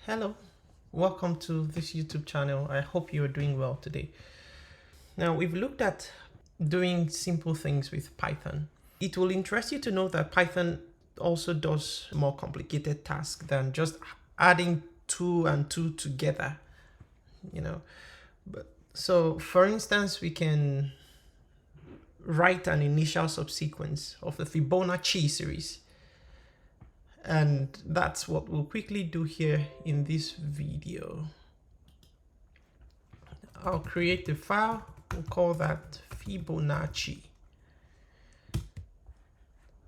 Hello, welcome to this YouTube channel. I hope you're doing well today. Now we've looked at doing simple things with Python. It will interest you to know that Python also does more complicated tasks than just adding two and two together, So for instance, we can write an initial subsequence of the Fibonacci series. And that's what we'll quickly do here in this video. I'll create a file. We'll call that Fibonacci.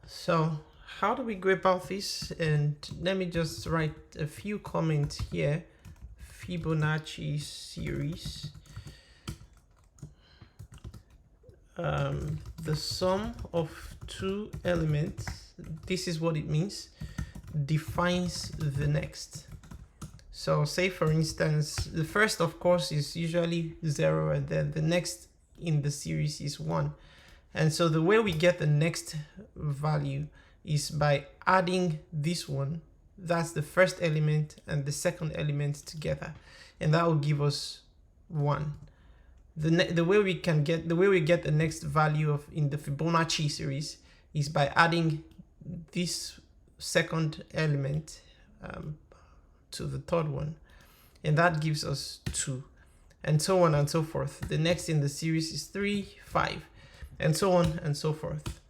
So how do we go about this? And let me just write a few comments here. Fibonacci series. The sum of two elements, this is what it means, defines the next. So say for instance, the first of course is usually 0 and then the next in the series is 1. And so the way we get the next value is by adding this one, that's the first element, and the second element together. And that will give us 1. The way we get the next value of in the Fibonacci series is by adding this second element to the third one, and that gives us 2, and so on and so forth. The next in the series is 3, 5, and so on and so forth.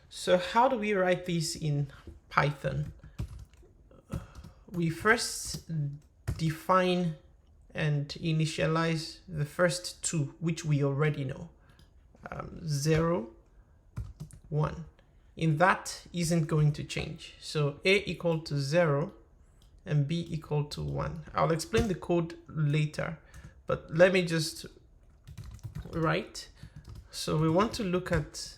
So how do we write this in Python? We first define and initialize the first two, which we already know, 0, 1. In that isn't going to change. So a equal to 0 and b equal to 1. I'll explain the code later, but let me just write. So we want to look at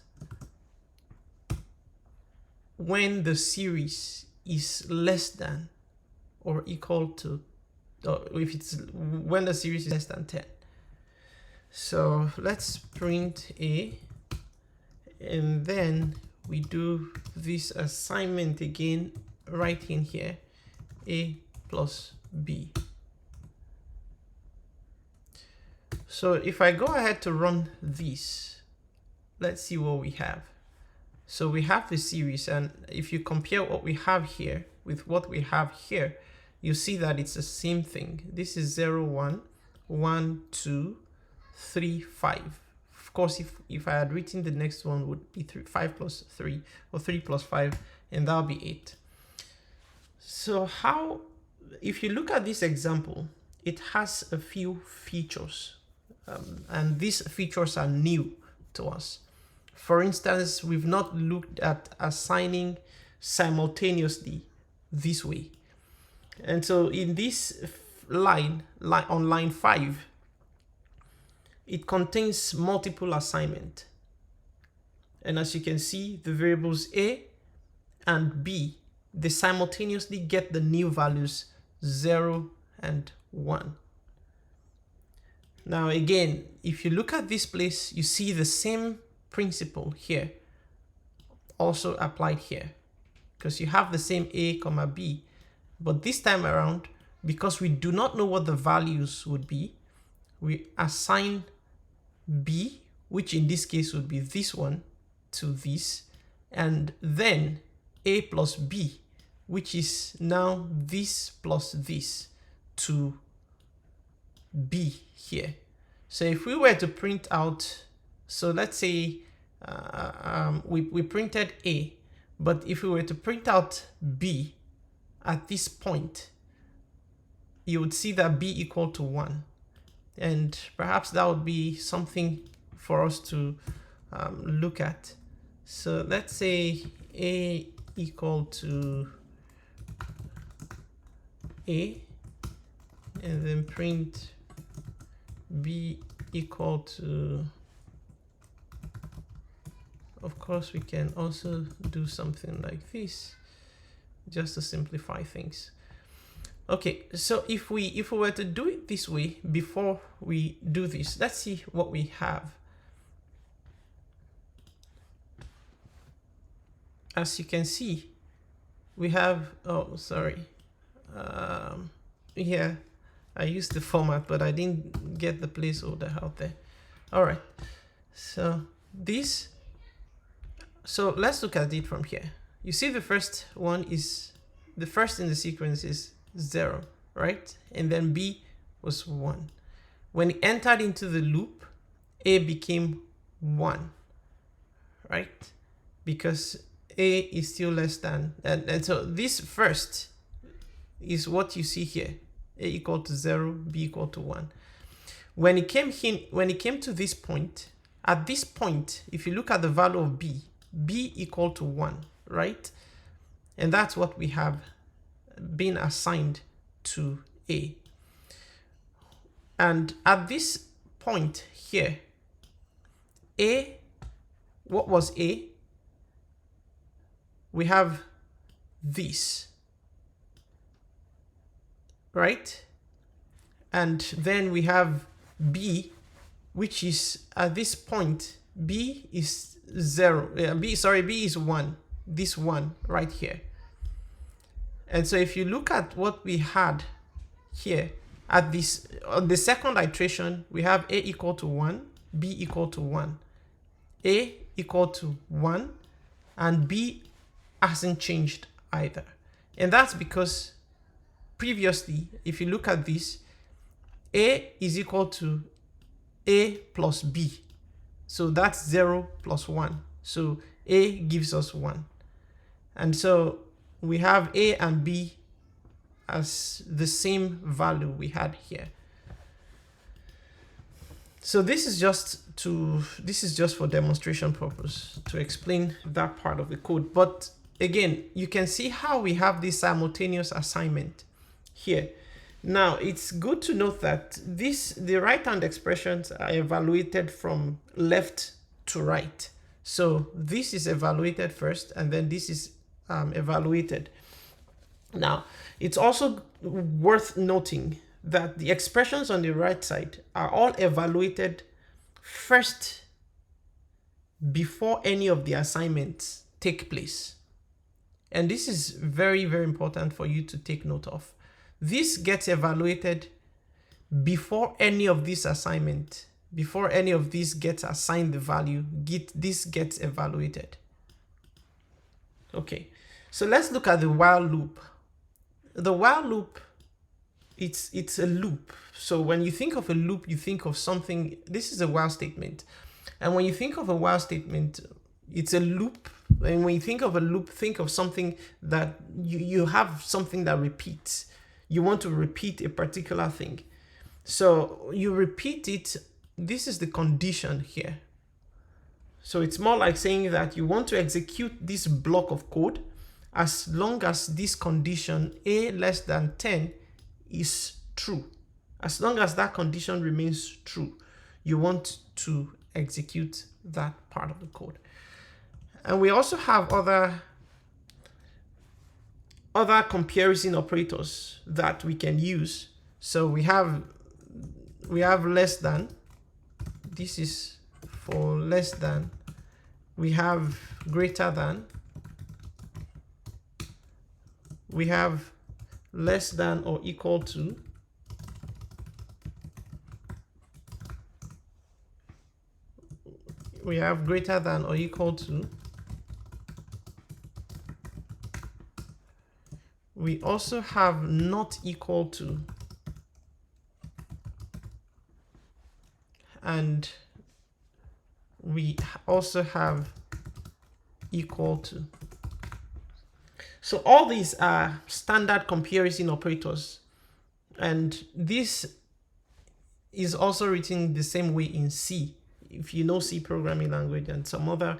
when the series is less than or equal to, or if it's when the series is less than 10. So let's print a, and then we do this assignment again right in here, a plus b. So if I go ahead to run this, let's see what we have. So we have the series, and if you compare what we have here with what we have here, you see that it's the same thing. This is 0, 1, 1, 2, 3, 5. Of course, if I had written the next one would be 5 plus 3 or 3 plus 5, and that'll be 8. So if you look at this example, it has a few features, and these features are new to us. For instance, we've not looked at assigning simultaneously this way. And so in this line on line 5, it contains multiple assignment. And as you can see, the variables a and b, they simultaneously get the new values 0 and 1. Now again, if you look at this place, you see the same principle here also applied here, because you have the same a comma b, but this time around, because we do not know what the values would be, we assign b, which in this case would be this one, to this, and then a plus b, which is now this plus this, to b here. So if we were to print out, so let's say we printed a, but if we were to print out b at this point, you would see that b equal to 1. And perhaps that would be something for us to look at. So let's say a equal to a, and then print b equal to, of course we can also do something like this just to simplify things. Okay, so if we were to do it this way before we do this, let's see what we have. As you can see, we have, oh sorry, Yeah, I used the format, but I didn't get the placeholder out there. All right, so this, so let's look at it from here. You see the first one is, the first in the sequence is 0, right? And then B was 1. When it entered into the loop, A became 1, right? Because A is still less than, and so this first is what you see here. A equal to 0, B equal to 1. When it came to this point, at this point, if you look at the value of B, B equal to 1, right? And that's what we have been assigned to A. And at this point here, A, what was A? We have this, right? And then we have B, which is at this point, B is 0. B is 1. This one right here. And so if you look at what we had here, at this, on the second iteration, we have A equal to 1, B equal to 1. A equal to 1, and B hasn't changed either. And that's because previously, if you look at this, A is equal to A plus B. So that's 0 plus 1. So A gives us 1. And so we have A and B as the same value we had here. So this is just for demonstration purpose, to explain that part of the code. But again, you can see how we have this simultaneous assignment here. Now, it's good to note that the right-hand expressions are evaluated from left to right. So this is evaluated first, and then this is evaluated. Now, it's also worth noting that the expressions on the right side are all evaluated first before any of the assignments take place. And this is very, very important for you to take note of. This gets evaluated before any of these assignments, before any of these gets assigned the value, this gets evaluated. Okay, so let's look at the while loop. The while loop, it's a loop. So when you think of a loop, you think of something. This is a while statement. And when you think of a while statement, it's a loop. And when you think of a loop, think of something that you have something that repeats. You want to repeat a particular thing. So you repeat it. This is the condition here. So it's more like saying that you want to execute this block of code as long as this condition A less than 10 is true. As long as that condition remains true, you want to execute that part of the code. And we also have other comparison operators that we can use. So we have less than. This is for less than. We have greater than. We have less than or equal to. We have greater than or equal to. We also have not equal to. And we also have equal to. So all these are standard comparison operators. And this is also written the same way in C. If you know C programming language and some other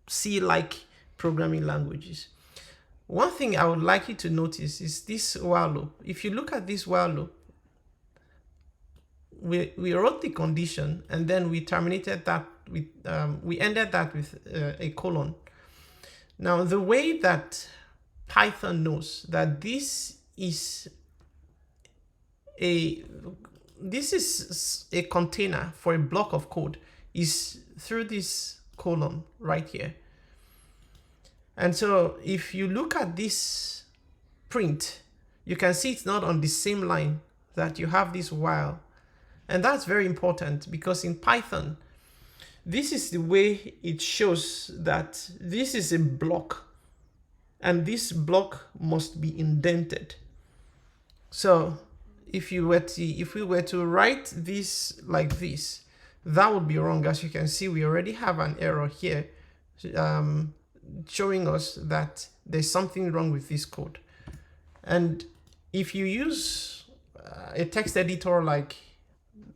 C-like programming languages. One thing I would like you to notice is this while loop. If you look at this while loop, we wrote the condition and then we terminated that with, we ended that with a colon. Now, the way that Python knows that this is a container for a block of code is through this colon right here. And so if you look at this print, you can see it's not on the same line that you have this while. And that's very important because in Python, this is the way it shows that this is a block and this block must be indented. So if we were to write this like this, that would be wrong. As you can see, we already have an error here showing us that there's something wrong with this code. And if you use a text editor like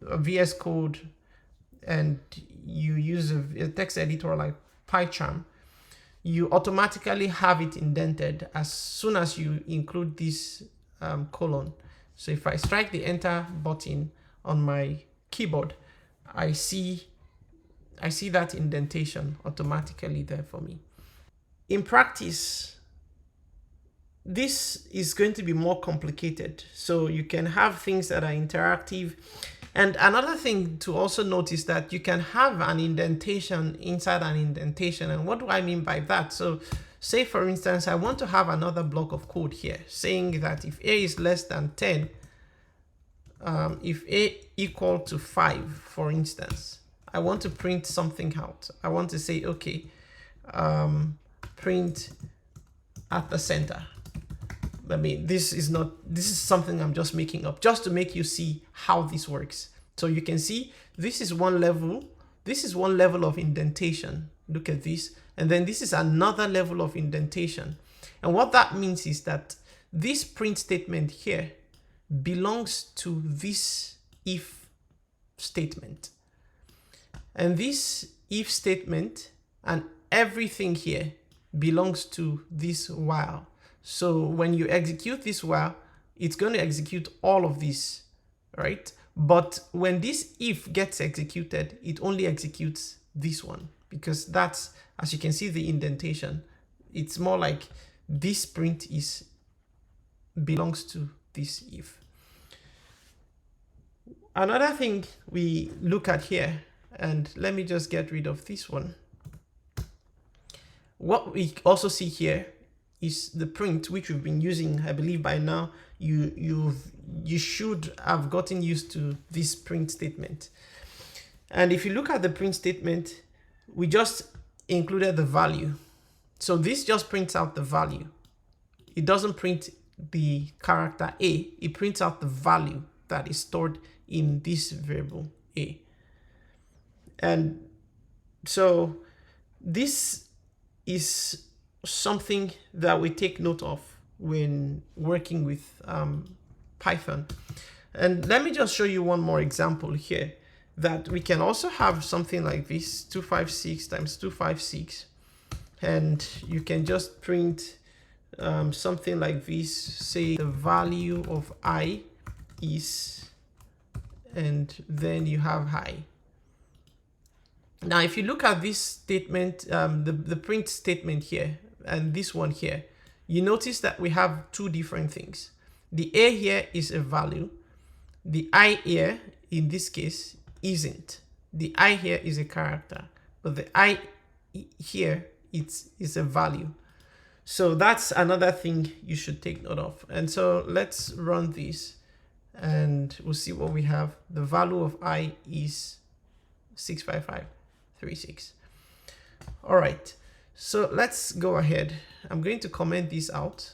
VS Code and you use a text editor like PyCharm, you automatically have it indented as soon as you include this colon. So if I strike the enter button on my keyboard, I see that indentation automatically there for me. In practice, this is going to be more complicated. So you can have things that are interactive. And another thing to also note is that you can have an indentation inside an indentation. And what do I mean by that? So say, for instance, I want to have another block of code here saying that if a is less than 10, if a equal to 5, for instance, I want to print something out. I want to say, okay, print at the center. I mean, this is something I'm just making up just to make you see how this works. So you can see this is one level. This is one level of indentation. Look at this. And then this is another level of indentation. And what that means is that this print statement here belongs to this if statement. And this if statement and everything here belongs to this while. So when you execute this while, it's going to execute all of this, right? But when this if gets executed, it only executes this one because that's, as you can see, the indentation. It's more like this print belongs to this if. Another thing we look at here, and let me just get rid of this one. What we also see here is the print, which we've been using. I believe by now you should have gotten used to this print statement. And if you look at the print statement, we just included the value. So this just prints out the value. It doesn't print the character a, it prints out the value that is stored in this variable a. And so this is something that we take note of when working with Python. And let me just show you one more example here, that we can also have something like this, 256 times 256, and you can just print something like this, say the value of I is, and then you have I. Now, if you look at this statement, the print statement here, and this one here, you notice that we have two different things. The a here is a value. The I here, in this case, isn't. The I here is a character, but the I here is a value. So that's another thing you should take note of. And so let's run this and we'll see what we have. The value of I is 65536. All right. So let's go ahead. I'm going to comment this out.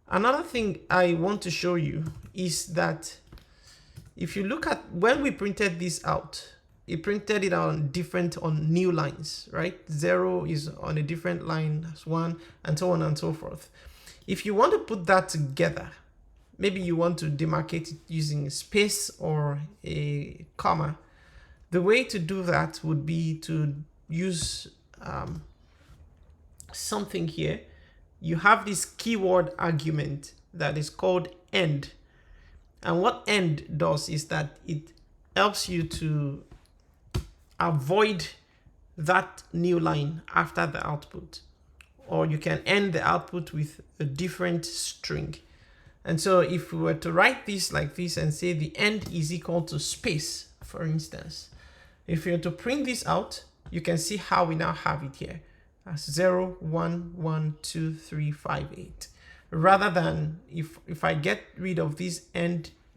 Another thing I want to show you is that if you look at when we printed this out, it printed it on new lines, right? 0 is on a different line as 1, and so on and so forth. If you want to put that together, maybe you want to demarcate it using a space or a comma. The way to do that would be to use something here. You have this keyword argument that is called end. And what end does is that it helps you to avoid that new line after the output. Or you can end the output with a different string. And so if we were to write this like this and say the end is equal to space, for instance, if you were to print this out, you can see how we now have it here. as 0, 1, 1, 2, 3, 5, 8. Rather than if I get rid of this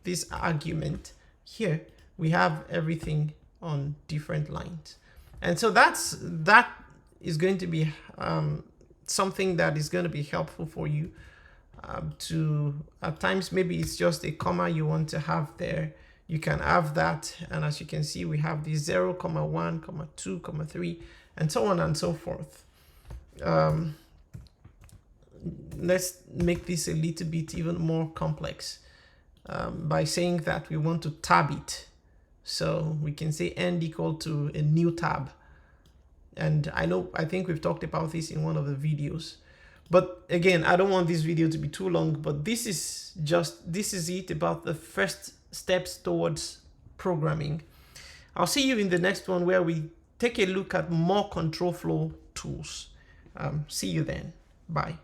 this argument here, we have everything on different lines. And so that is going to be something that is going to be helpful for you to, at times, maybe it's just a comma you want to have there. You can have that. And as you can see, we have the 0, 1, 2, 3, and so on and so forth. Let's make this a little bit even more complex by saying that we want to tab it. So we can say end equal to a new tab. And I think we've talked about this in one of the videos. But again, I don't want this video to be too long, but this is it about the first steps towards programming. I'll see you in the next one where we take a look at more control flow tools. See you then. Bye.